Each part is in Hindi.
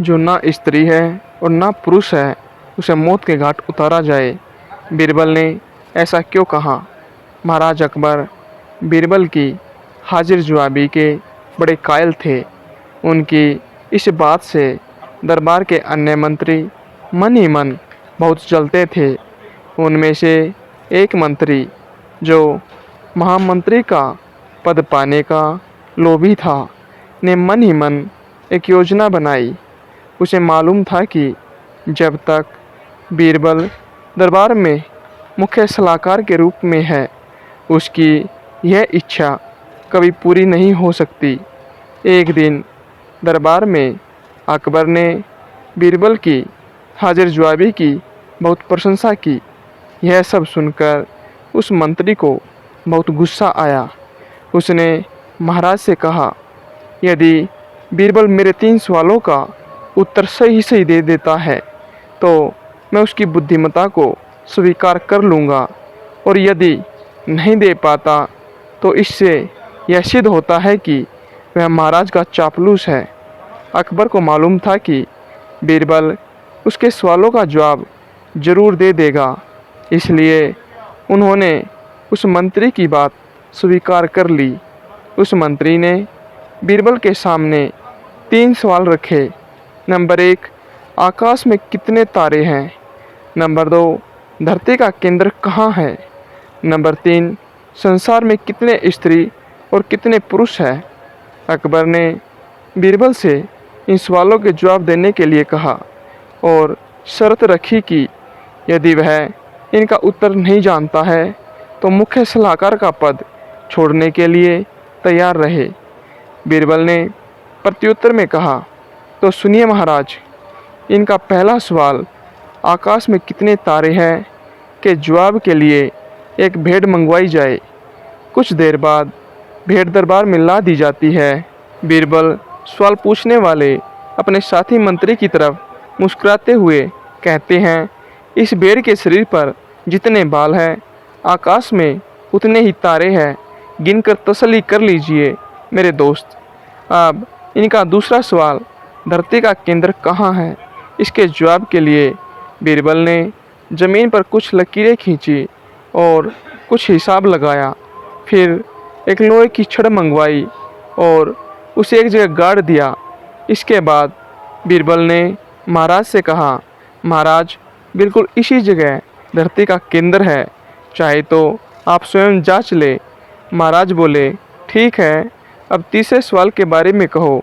जो ना स्त्री है और ना पुरुष है, उसे मौत के घाट उतारा जाए। बीरबल ने ऐसा क्यों कहा? महाराज अकबर बीरबल की हाजिर जवाबी के बड़े कायल थे। उनकी इस बात से दरबार के अन्य मंत्री मन ही मन बहुत जलते थे। उनमें से एक मंत्री, जो महामंत्री का पद पाने का लोभी था, ने मन ही मन एक योजना बनाई। उसे मालूम था कि जब तक बीरबल दरबार में मुख्य सलाहकार के रूप में है, उसकी यह इच्छा कभी पूरी नहीं हो सकती। एक दिन दरबार में अकबर ने बीरबल की हाजिर जवाबी की बहुत प्रशंसा की। यह सब सुनकर उस मंत्री को बहुत गुस्सा आया। उसने महाराज से कहा, यदि बीरबल मेरे 3 सवालों का उत्तर सही सही दे देता है तो मैं उसकी बुद्धिमत्ता को स्वीकार कर लूँगा, और यदि नहीं दे पाता तो इससे यह सिद्ध होता है कि वह महाराज का चापलूस है। अकबर को मालूम था कि बीरबल उसके सवालों का जवाब जरूर दे देगा, इसलिए उन्होंने उस मंत्री की बात स्वीकार कर ली। उस मंत्री ने बीरबल के सामने 3 सवाल रखे। नंबर 1, आकाश में कितने तारे हैं? नंबर 2, धरती का केंद्र कहाँ है? नंबर 3, संसार में कितने स्त्री और कितने पुरुष हैं? अकबर ने बीरबल से इन सवालों के जवाब देने के लिए कहा और शर्त रखी कि यदि वह इनका उत्तर नहीं जानता है तो मुख्य सलाहकार का पद छोड़ने के लिए तैयार रहे। बीरबल ने प्रत्युत्तर में कहा, तो सुनिए महाराज, इनका पहला सवाल आकाश में कितने तारे हैं के जवाब के लिए एक भेड़ मंगवाई जाए। कुछ देर बाद भेड़ दरबार में ला दी जाती है। बीरबल सवाल पूछने वाले अपने साथी मंत्री की तरफ मुस्कुराते हुए कहते हैं, इस भेड़ के शरीर पर जितने बाल हैं, आकाश में उतने ही तारे हैं। गिनकर तसल्ली कर लीजिए मेरे दोस्त। अब इनका दूसरा सवाल, धरती का केंद्र कहाँ है, इसके जवाब के लिए बीरबल ने ज़मीन पर कुछ लकीरें खींची और कुछ हिसाब लगाया। फिर एक लोहे की छड़ मंगवाई और उसे एक जगह गाड़ दिया। इसके बाद बीरबल ने महाराज से कहा, महाराज, बिल्कुल इसी जगह धरती का केंद्र है, चाहे तो आप स्वयं जांच ले। महाराज बोले, ठीक है, अब तीसरे सवाल के बारे में कहो।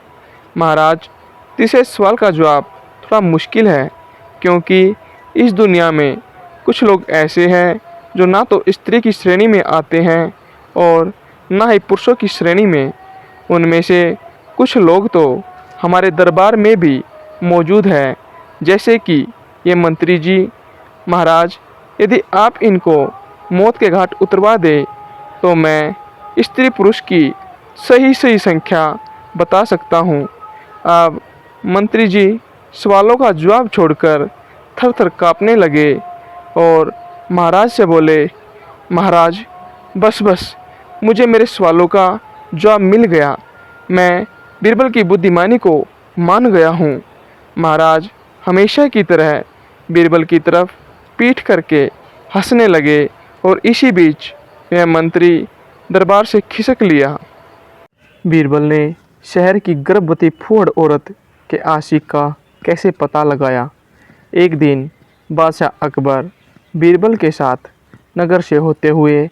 महाराज, तीसरे सवाल का जवाब थोड़ा मुश्किल है, क्योंकि इस दुनिया में कुछ लोग ऐसे हैं जो ना तो स्त्री की श्रेणी में आते हैं और ना ही पुरुषों की श्रेणी में। उनमें से कुछ लोग तो हमारे दरबार में भी मौजूद हैं, जैसे कि ये मंत्री जी। महाराज, यदि आप इनको मौत के घाट उतरवा दें तो मैं स्त्री पुरुष की सही सही संख्या बता सकता हूँ। अब मंत्री जी सवालों का जवाब छोड़कर थर थर काँपने लगे और महाराज से बोले, महाराज, बस बस, मुझे मेरे सवालों का जवाब मिल गया। मैं बीरबल की बुद्धिमानी को मान गया हूँ। महाराज हमेशा की तरह बीरबल की तरफ पीठ करके हंसने लगे और इसी बीच वह मंत्री दरबार से खिसक लिया। बीरबल ने शहर की गर्भवती फूहड़ औरत के आशिक का कैसे पता लगाया। एक दिन बादशाह अकबर बीरबल के साथ नगर से होते हुए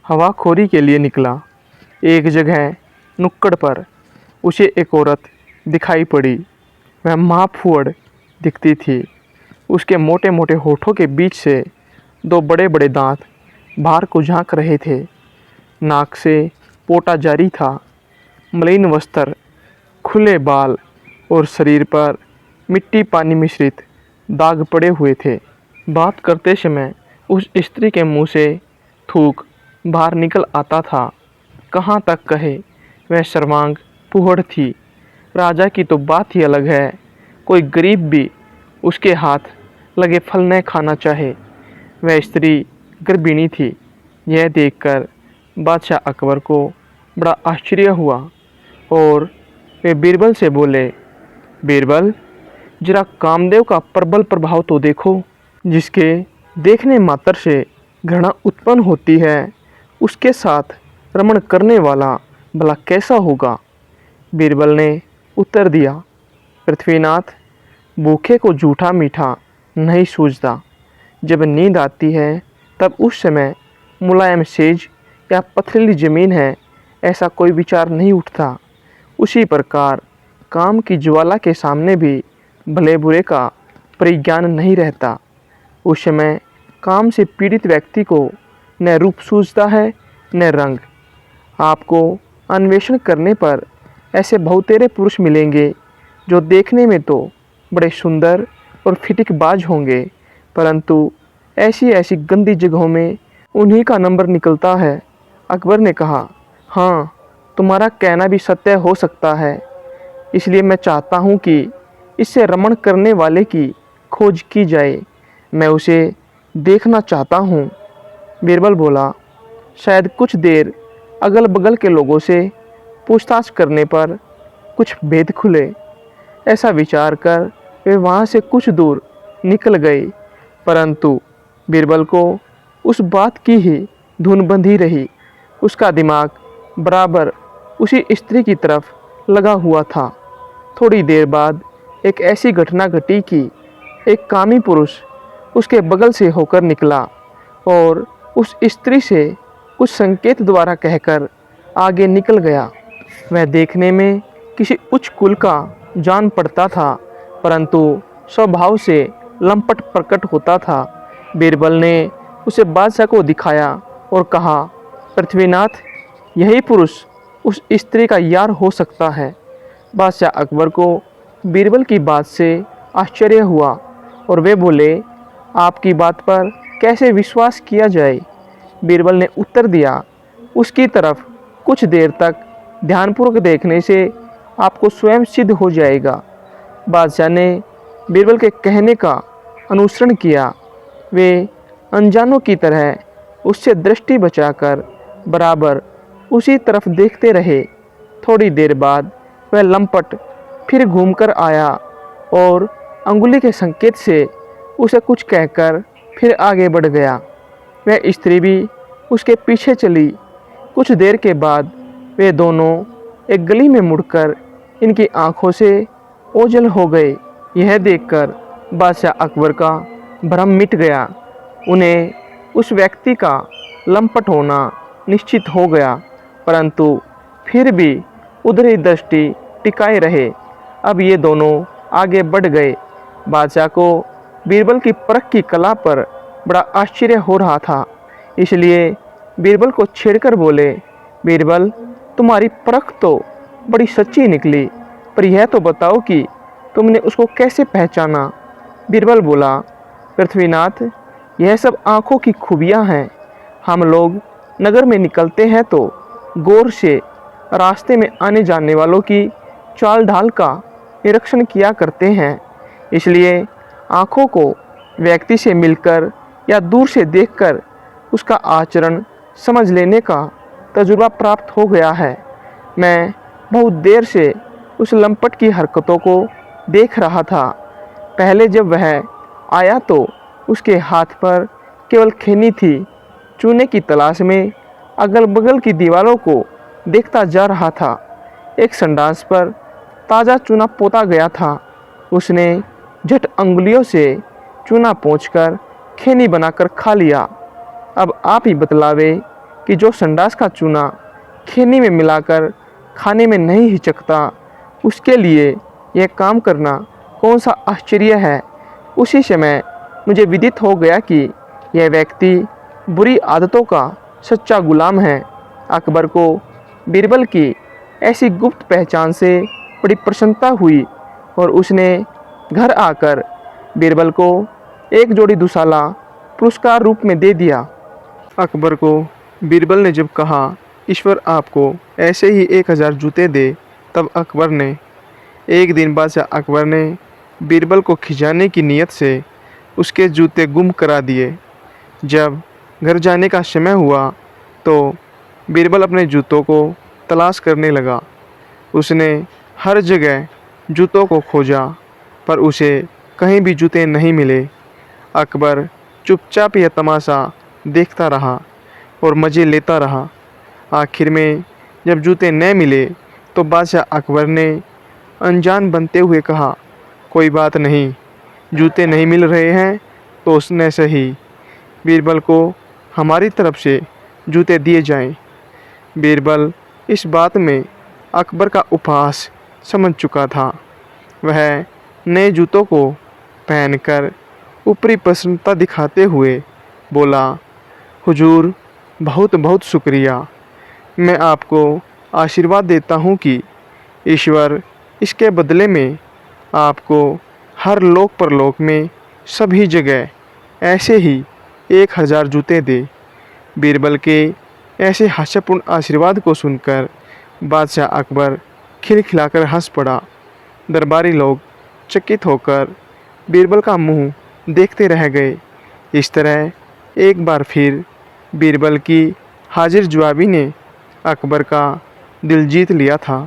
हवाखोरी के लिए निकला। एक जगह नुक्कड़ पर उसे एक औरत दिखाई पड़ी। वह महाफूहड़ दिखती थी। उसके मोटे मोटे होठों के बीच से 2 बड़े बड़े दांत बाहर को झांक रहे थे। नाक से पोटा जारी था। मलिन वस्त्र, खुले बाल और शरीर पर मिट्टी पानी मिश्रित दाग पड़े हुए थे। बात करते समय उस स्त्री के मुंह से थूक बाहर निकल आता था। कहाँ तक कहे, वह सर्वांग फूहड़ थी। राजा की तो बात ही अलग है, कोई गरीब भी उसके हाथ लगे फल न खाना चाहे। वह स्त्री गर्भिणी थी। यह देखकर बादशाह अकबर को बड़ा आश्चर्य हुआ और वे बीरबल से बोले, बीरबल, जरा कामदेव का प्रबल प्रभाव तो देखो, जिसके देखने मात्र से घृणा उत्पन्न होती है, उसके साथ रमण करने वाला भला कैसा होगा। बीरबल ने उत्तर दिया, पृथ्वीनाथ, भूखे को जूठा मीठा नहीं सूझता। जब नींद आती है तब उस समय मुलायम सेज या पथरीली जमीन है, ऐसा कोई विचार नहीं उठता। उसी प्रकार काम की ज्वाला के सामने भी भले बुरे का परिज्ञान नहीं रहता। उस समय काम से पीड़ित व्यक्ति को न रूप सूझता है न रंग। आपको अन्वेषण करने पर ऐसे बहुतेरे पुरुष मिलेंगे जो देखने में तो बड़े सुंदर और फिटिकबाज होंगे, परंतु ऐसी ऐसी गंदी जगहों में उन्हीं का नंबर निकलता है। अकबर ने कहा, हाँ, तुम्हारा कहना भी सत्य हो सकता है। इसलिए मैं चाहता हूँ कि इससे रमण करने वाले की खोज की जाए। मैं उसे देखना चाहता हूँ। बीरबल बोला, शायद कुछ देर अगल बगल के लोगों से पूछताछ करने पर कुछ भेद खुले। ऐसा विचार कर वे वहाँ से कुछ दूर निकल गए, परंतु बीरबल को उस बात की ही धुन बंधी रही। उसका दिमाग बराबर उसी स्त्री की तरफ लगा हुआ था। थोड़ी देर बाद एक ऐसी घटना घटी कि एक कामी पुरुष उसके बगल से होकर निकला और उस स्त्री से कुछ संकेत द्वारा कहकर आगे निकल गया। वह देखने में किसी उच्च कुल का जान पड़ता था, परंतु स्वभाव से लंपट प्रकट होता था। बीरबल ने उसे बादशाह को दिखाया और कहा, पृथ्वीनाथ, यही पुरुष उस स्त्री का यार हो सकता है। बादशाह अकबर को बीरबल की बात से आश्चर्य हुआ और वे बोले, आपकी बात पर कैसे विश्वास किया जाए। बीरबल ने उत्तर दिया, उसकी तरफ कुछ देर तक ध्यानपूर्वक देखने से आपको स्वयं सिद्ध हो जाएगा। बादशाह ने बीरबल के कहने का अनुसरण किया। वे अनजानों की तरह उससे दृष्टि बचाकर बराबर उसी तरफ देखते रहे। थोड़ी देर बाद वह लंपट फिर घूमकर आया और अंगुली के संकेत से उसे कुछ कहकर फिर आगे बढ़ गया। वह स्त्री भी उसके पीछे चली। कुछ देर के बाद वे दोनों एक गली में मुड़कर इनकी आंखों से ओझल हो गए। यह देखकर बादशाह अकबर का भ्रम मिट गया। उन्हें उस व्यक्ति का लंपट होना निश्चित हो गया, परंतु फिर भी उधर ही दृष्टि टिकाए रहे। अब ये दोनों आगे बढ़ गए। बादशाह को बीरबल की परख की कला पर बड़ा आश्चर्य हो रहा था, इसलिए बीरबल को छेड़कर बोले, बीरबल, तुम्हारी परख तो बड़ी सच्ची निकली, पर यह तो बताओ कि तुमने उसको कैसे पहचाना। बीरबल बोला, पृथ्वीनाथ, यह सब आँखों की खूबियाँ हैं। हम लोग नगर में निकलते हैं तो गौर से रास्ते में आने जाने वालों की चाल ढाल का निरीक्षण किया करते हैं, इसलिए आँखों को व्यक्ति से मिलकर या दूर से देखकर उसका आचरण समझ लेने का तजुर्बा प्राप्त हो गया है। मैं बहुत देर से उस लंपट की हरकतों को देख रहा था। पहले जब वह आया तो उसके हाथ पर केवल खैनी थी। चूने की तलाश में अगल बगल की दीवारों को देखता जा रहा था। एक संडास पर ताज़ा चूना पोता गया था। उसने झट अंगुलियों से चूना पोंछकर खैनी बनाकर खा लिया। अब आप ही बतलावे कि जो संडास का चूना खैनी में मिलाकर खाने में नहीं हिचकता, उसके लिए यह काम करना कौन सा आश्चर्य है। उसी समय मुझे विदित हो गया कि यह व्यक्ति बुरी आदतों का सच्चा गुलाम है। अकबर को बीरबल की ऐसी गुप्त पहचान से बड़ी प्रसन्नता हुई और उसने घर आकर बीरबल को एक जोड़ी दुशाला पुरस्कार रूप में दे दिया। अकबर को बीरबल ने जब कहा, ईश्वर आपको ऐसे ही 1000 जूते दे, तब अकबर ने एक दिन बादशाह अकबर ने बीरबल को खिंचाने की नीयत से उसके जूते गुम करा दिए। जब घर जाने का समय हुआ तो बीरबल अपने जूतों को तलाश करने लगा। उसने हर जगह जूतों को खोजा पर उसे कहीं भी जूते नहीं मिले। अकबर चुपचाप यह तमाशा देखता रहा और मज़े लेता रहा। आखिर में जब जूते न मिले तो बादशाह अकबर ने अनजान बनते हुए कहा, कोई बात नहीं, जूते नहीं मिल रहे हैं तो उसने सही, बीरबल को हमारी तरफ से जूते दिए जाएं। बीरबल इस बात में अकबर का उपहास समझ चुका था। वह नए जूतों को पहनकर ऊपरी प्रसन्नता दिखाते हुए बोला, हुजूर, बहुत बहुत शुक्रिया। मैं आपको आशीर्वाद देता हूँ कि ईश्वर इसके बदले में आपको हर लोक परलोक में सभी जगह ऐसे ही 1000 जूते दे। बीरबल के ऐसे हास्यपूर्ण आशीर्वाद को सुनकर बादशाह अकबर खिलखिलाकर हंस पड़ा। दरबारी लोग चकित होकर बीरबल का मुंह देखते रह गए। इस तरह एक बार फिर बीरबल की हाजिर जवाबी ने अकबर का दिल जीत लिया था।